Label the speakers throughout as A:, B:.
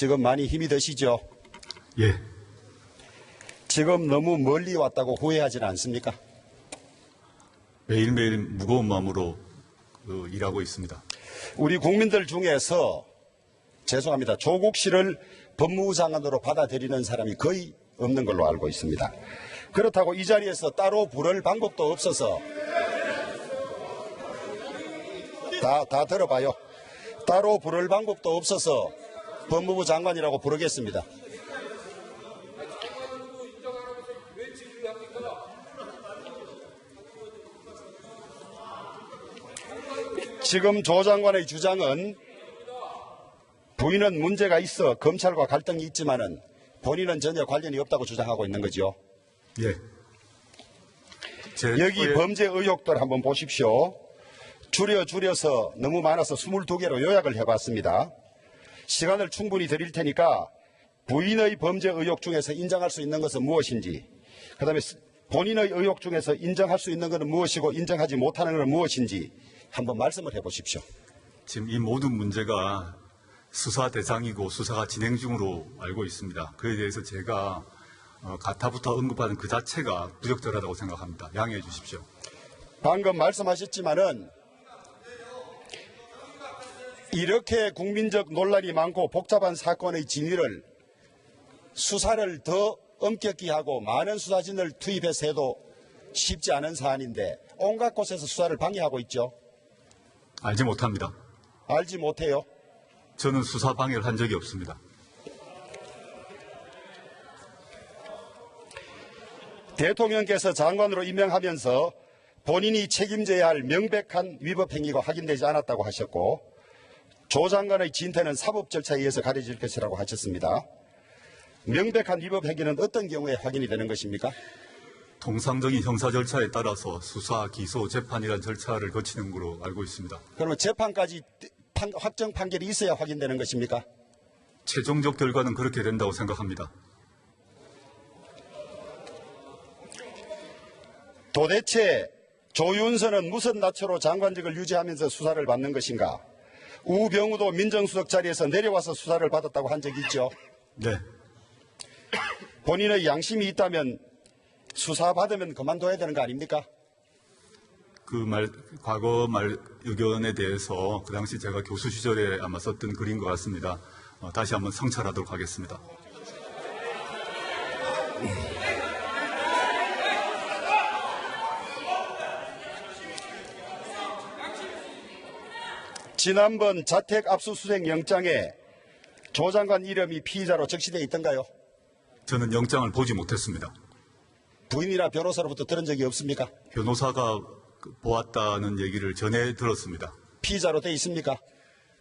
A: 지금 많이 힘이 드시죠?
B: 예,
A: 지금 너무 멀리 왔다고 후회하지는 않습니까?
B: 매일매일 무거운 마음으로 일하고 있습니다.
A: 우리 국민들 중에서 죄송합니다. 조국 씨를 법무부 장관으로 받아들이는 사람이 거의 없는 걸로 알고 있습니다. 그렇다고 이 자리에서 따로 부를 방법도 없어서 다 들어봐요. 따로 부를 방법도 없어서 법무부 장관이라고 부르겠습니다. 지금 조 장관의 주장은 부인은 문제가 있어 검찰과 갈등이 있지만은 본인은 전혀 관련이 없다고 주장하고 있는 거죠.
B: 예.
A: 여기 범죄 의혹들 한번 보십시오. 줄여서 너무 많아서 22개로 요약을 해봤습니다. 시간을 충분히 드릴 테니까 부인의 범죄 의혹 중에서 인정할 수 있는 것은 무엇인지, 그 다음에 본인의 의혹 중에서 인정할 수 있는 것은 무엇이고 인정하지 못하는 것은 무엇인지 한번 말씀을 해보십시오.
B: 지금 이 모든 문제가 수사 대상이고 수사가 진행 중으로 알고 있습니다. 그에 대해서 제가 가타부터 언급하는 그 자체가 부적절하다고 생각합니다. 양해해 주십시오.
A: 방금 말씀하셨지만은 이렇게 국민적 논란이 많고 복잡한 사건의 진위를 수사를 더 엄격히 하고 많은 수사진을 투입해서 해도 쉽지 않은 사안인데 온갖 곳에서 수사를 방해하고 있죠.
B: 알지 못합니다.
A: 알지 못해요.
B: 저는 수사 방해를 한 적이 없습니다.
A: 대통령께서 장관으로 임명하면서 본인이 책임져야 할 명백한 위법 행위가 확인되지 않았다고 하셨고, 조 장관의 진퇴는 사법 절차에 의해서 가려질 것이라고 하셨습니다. 명백한 위법 행위는 어떤 경우에 확인이 되는 것입니까?
B: 통상적인 형사 절차에 따라서 수사, 기소, 재판이라는 절차를 거치는 걸로 알고 있습니다.
A: 그러면 재판까지 확정 판결이 있어야 확인되는 것입니까?
B: 최종적 결과는 그렇게 된다고 생각합니다.
A: 도대체 조윤선은 무슨 낯으로 장관직을 유지하면서 수사를 받는 것인가? 우병우도 민정수석 자리에서 내려와서 수사를 받았다고 한 적이 있죠.
B: 네.
A: 본인의 양심이 있다면 수사받으면 그만둬야 되는 거 아닙니까?
B: 과거 의견에 대해서 그 당시 제가 교수 시절에 아마 썼던 글인 것 같습니다. 다시 한번 성찰하도록 하겠습니다.
A: 지난번 자택 압수수색 영장에 조 장관 이름이 피의자로 적시되어 있던가요?
B: 저는 영장을 보지 못했습니다.
A: 부인이나 변호사로부터 들은 적이 없습니까?
B: 변호사가 보았다는 얘기를 전해 들었습니다.
A: 피의자로 되어 있습니까?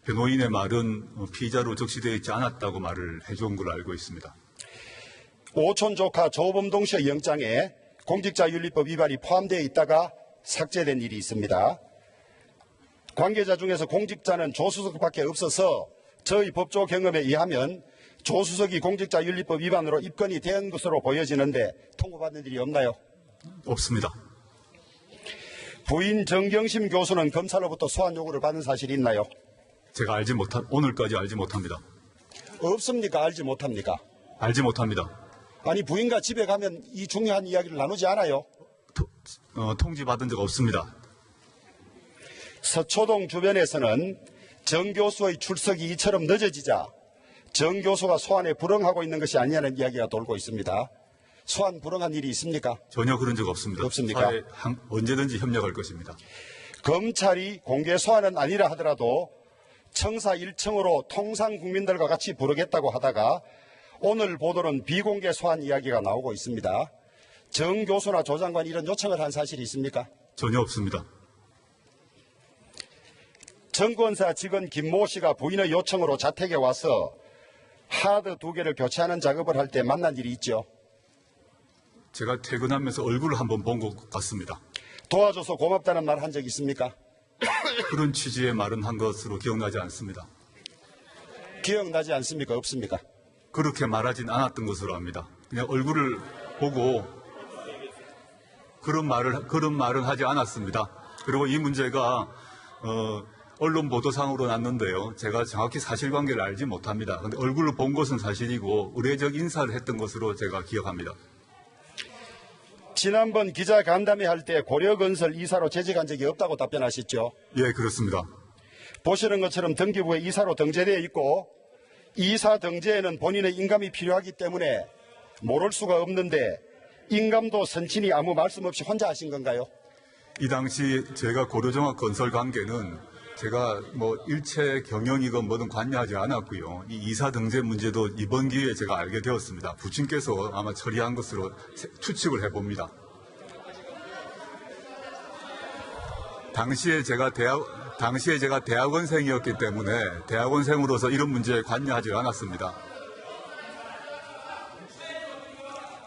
B: 변호인의 말은 피의자로 적시되어 있지 않았다고 말을 해준 걸로 알고 있습니다.
A: 오촌 조카 조범동 씨의 영장에 공직자윤리법 위반이 포함되어 있다가 삭제된 일이 있습니다. 관계자 중에서 공직자는 조수석밖에 없어서 저희 법조 경험에 의하면 조수석이 공직자윤리법 위반으로 입건이 된 것으로 보여지는데 통보받는 일이 없나요?
B: 없습니다.
A: 부인 정경심 교수는 검찰로부터 소환 요구를 받은 사실이 있나요?
B: 제가 오늘까지 알지 못합니다.
A: 없습니까? 알지 못합니까?
B: 알지 못합니다.
A: 아니 부인과 집에 가면 이 중요한 이야기를 나누지 않아요?
B: 통지받은 적 없습니다.
A: 서초동 주변에서는 정 교수의 출석이 이처럼 늦어지자 정 교수가 소환에 불응하고 있는 것이 아니냐는 이야기가 돌고 있습니다. 소환 불응한 일이 있습니까?
B: 전혀 그런 적 없습니다.
A: 없습니까?
B: 사회에 언제든지 협력할 것입니다.
A: 검찰이 공개 소환은 아니라 하더라도 청사 1층으로 통상 국민들과 같이 부르겠다고 하다가 오늘 보도는 비공개 소환 이야기가 나오고 있습니다. 정 교수나 조 장관이 이런 요청을 한 사실이 있습니까?
B: 전혀 없습니다.
A: 정권사 직원 김모 씨가 부인의 요청으로 자택에 와서 하드 2개를 교체하는 작업을 할 때 만난 일이 있죠.
B: 제가 퇴근하면서 얼굴을 한번 본 것 같습니다.
A: 도와줘서 고맙다는 말 한 적 있습니까?
B: 그런 취지의 말은 한 것으로 기억나지 않습니다.
A: 기억나지 않습니까? 없습니까?
B: 그렇게 말하진 않았던 것으로 압니다. 그냥 얼굴을 보고 그런 말은 하지 않았습니다. 그리고 이 문제가 언론 보도상으로 났는데요. 제가 정확히 사실관계를 알지 못합니다. 그런데 얼굴을 본 것은 사실이고 의례적 인사를 했던 것으로 제가 기억합니다.
A: 지난번 기자 간담회 할 때 고려건설 이사로 재직한 적이 없다고 답변하셨죠.
B: 예, 그렇습니다.
A: 보시는 것처럼 등기부에 이사로 등재되어 있고 이사 등재에는 본인의 인감이 필요하기 때문에 모를 수가 없는데 인감도 선친이 아무 말씀 없이 혼자 하신 건가요?
B: 이 당시 제가 고려종합 건설 관계는 제가 뭐 일체 경영이건 뭐든 관여하지 않았고요. 이 이사 등재 문제도 이번 기회에 제가 알게 되었습니다. 부친께서 아마 처리한 것으로 추측을 해봅니다. 당시에 제가 대학원생이었기 때문에 대학원생으로서 이런 문제에 관여하지 않았습니다.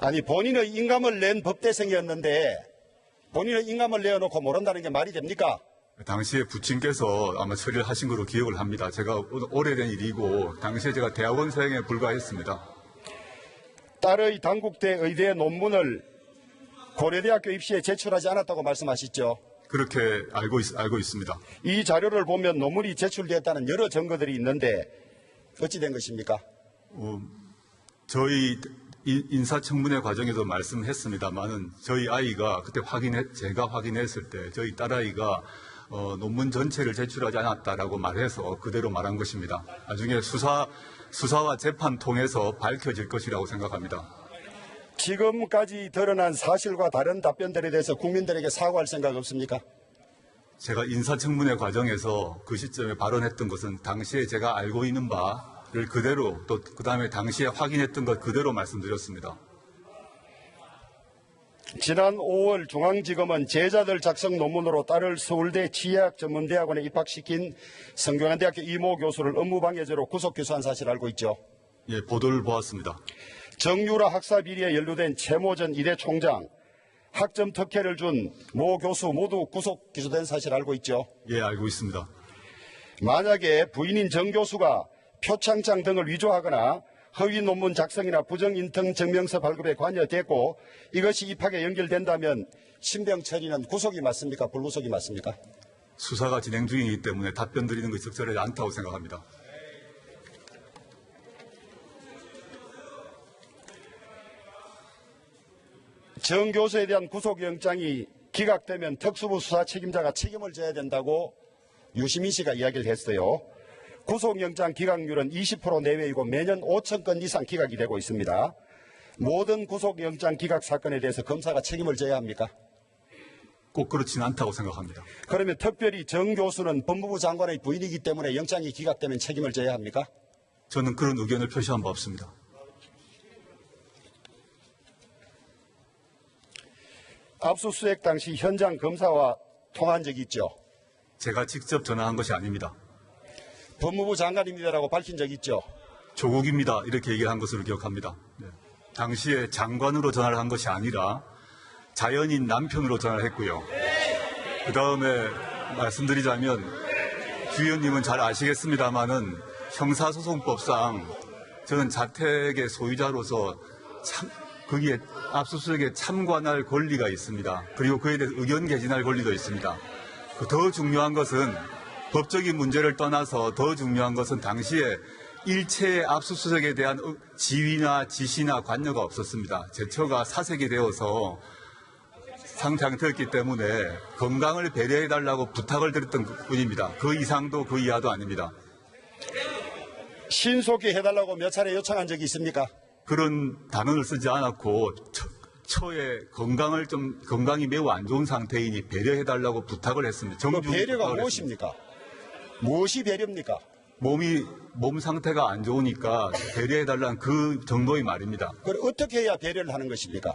A: 아니 본인의 인감을 낸 법대생이었는데 본인의 인감을 내어놓고 모른다는 게 말이 됩니까?
B: 당시에 부친께서 아마 처리를 하신 걸로 기억을 합니다. 제가 오래된 일이고 당시에 제가 대학원생에 불과했습니다.
A: 딸의 단국대 의대 논문을 고려대학교 입시에 제출하지 않았다고 말씀하시죠.
B: 그렇게 알고 있습니다.
A: 이 자료를 보면 논문이 제출됐다는 여러 증거들이 있는데 어찌 된 것입니까?
B: 저희 인사청문회 과정에도 말씀했습니다만은 저희 아이가 그때 제가 확인했을 때 저희 딸아이가 논문 전체를 제출하지 않았다라고 말해서 그대로 말한 것입니다. 나중에 수사와 재판 통해서 밝혀질 것이라고 생각합니다.
A: 지금까지 드러난 사실과 다른 답변들에 대해서 국민들에게 사과할 생각 없습니까?
B: 제가 인사청문회 과정에서 그 시점에 발언했던 것은 당시에 제가 알고 있는 바를 그대로 또 그다음에 당시에 확인했던 것 그대로 말씀드렸습니다.
A: 지난 5월 중앙지검은 제자들 작성 논문으로 딸을 서울대 치의학전문대학원에 입학시킨 성균관대학교 이모 교수를 업무방해죄로 구속기소한 사실 알고 있죠?
B: 예, 보도를 보았습니다.
A: 정유라 학사 비리에 연루된 최모 전 이대 총장, 학점 특혜를 준 모 교수 모두 구속 기소된 사실 알고 있죠?
B: 예, 알고 있습니다.
A: 만약에 부인인 정 교수가 표창장 등을 위조하거나 허위 논문 작성이나 부정 인턴 증명서 발급에 관여됐고 이것이 입학에 연결된다면 신병 처리는 구속이 맞습니까? 불구속이 맞습니까?
B: 수사가 진행 중이기 때문에 답변 드리는 것이 적절하지 않다고 생각합니다.
A: 정 교수에 대한 구속영장이 기각되면 특수부 수사 책임자가 책임을 져야 된다고 유시민 씨가 이야기를 했어요. 구속영장 기각률은 20% 내외이고 매년 5천 건 이상 기각이 되고 있습니다. 모든 구속영장 기각 사건에 대해서 검사가 책임을 져야 합니까?
B: 꼭 그렇지는 않다고 생각합니다.
A: 그러면 특별히 정 교수는 법무부 장관의 부인이기 때문에 영장이 기각되면 책임을 져야 합니까?
B: 저는 그런 의견을 표시한 바 없습니다.
A: 압수수색 당시 현장 검사와 통화한 적이 있죠?
B: 제가 직접 전화한 것이 아닙니다.
A: 법무부 장관입니다라고 밝힌 적이 있죠?
B: 조국입니다. 이렇게 얘기를 한 것으로 기억합니다. 네. 당시에 장관으로 전화를 한 것이 아니라 자연인 남편으로 전화를 했고요. 그 다음에 말씀드리자면 주 의원님은 잘 아시겠습니다마는 형사소송법상 저는 자택의 소유자로서 거기에 압수수색에 참관할 권리가 있습니다. 그리고 그에 대해서 의견 개진할 권리도 있습니다. 더 중요한 것은 법적인 문제를 떠나서 더 중요한 것은 당시에 일체의 압수수색에 대한 지휘나 지시나 관여가 없었습니다. 제 처가 사색이 되어서 상태였기 때문에 건강을 배려해달라고 부탁을 드렸던 뿐입니다. 그 이상도 그 이하도 아닙니다.
A: 신속히 해달라고 몇 차례 요청한 적이 있습니까?
B: 그런 단어를 쓰지 않았고 처의 건강이 매우 안 좋은 상태이니 배려해달라고 부탁을 했습니다.
A: 그 배려가 무엇입니까? 무엇이 배려입니까?
B: 몸 상태가 안 좋으니까 배려해달라는 그 정도의 말입니다.
A: 그걸 어떻게 해야 배려를 하는 것입니까?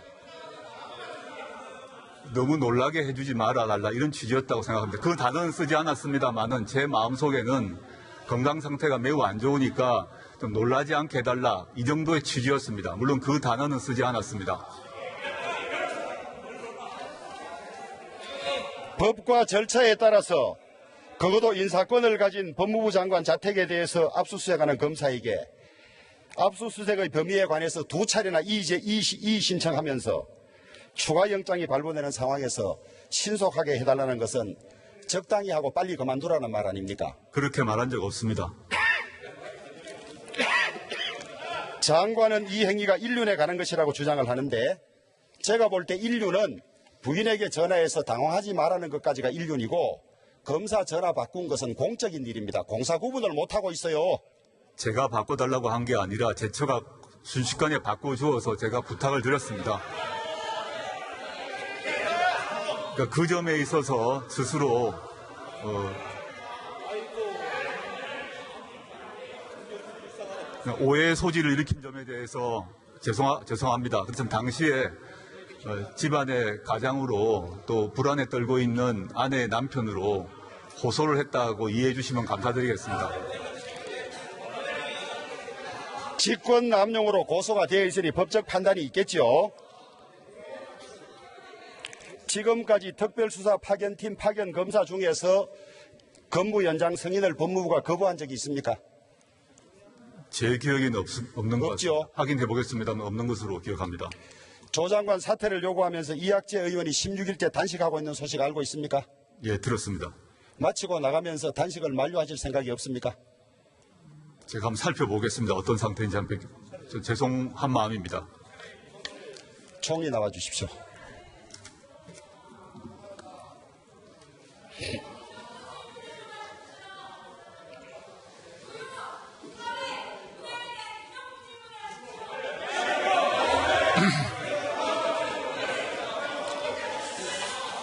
B: 너무 놀라게 해주지 말아달라 이런 취지였다고 생각합니다. 그 단어는 쓰지 않았습니다만은 제 마음속에는 건강 상태가 매우 안 좋으니까 좀 놀라지 않게 해달라 이 정도의 취지였습니다. 물론 그 단어는 쓰지 않았습니다.
A: 법과 절차에 따라서 적어도 인사권을 가진 법무부 장관 자택에 대해서 압수수색하는 검사에게 압수수색의 범위에 관해서 2차례나 이의 신청하면서 추가 영장이 발부되는 상황에서 신속하게 해달라는 것은 적당히 하고 빨리 그만두라는 말 아닙니까?
B: 그렇게 말한 적 없습니다.
A: 장관은 이 행위가 인륜에 가는 것이라고 주장을 하는데 제가 볼 때 인륜은 부인에게 전화해서 당황하지 말라는 것까지가 인륜이고 검사 전화 바꾼 것은 공적인 일입니다. 공사 구분을 못하고 있어요.
B: 제가 바꿔달라고 한 게 아니라 제 처가 순식간에 바꿔주어서 제가 부탁을 드렸습니다. 그러니까 그 점에 있어서 스스로 오해의 소지를 일으킨 점에 대해서 죄송합니다. 그렇지만 당시에 집안의 가장으로 또 불안에 떨고 있는 아내의 남편으로 호소를 했다고 이해해 주시면 감사드리겠습니다.
A: 직권남용으로 고소가 되어 있으니 법적 판단이 있겠죠. 지금까지 특별수사 파견팀 파견 검사 중에서 건무 연장 승인을 법무부가 거부한 적이 있습니까?
B: 제 기억에는 없는 것
A: 없죠.
B: 같습니다. 확인해 보겠습니다만 없는 것으로 기억합니다.
A: 조 장관 사퇴를 요구하면서 이학재 의원이 16일째 단식하고 있는 소식 알고 있습니까?
B: 예, 들었습니다.
A: 마치고 나가면서 단식을 만료하실 생각이 없습니까?
B: 제가 한번 살펴보겠습니다. 어떤 상태인지 한번 죄송한 마음입니다.
A: 총리 나와 주십시오.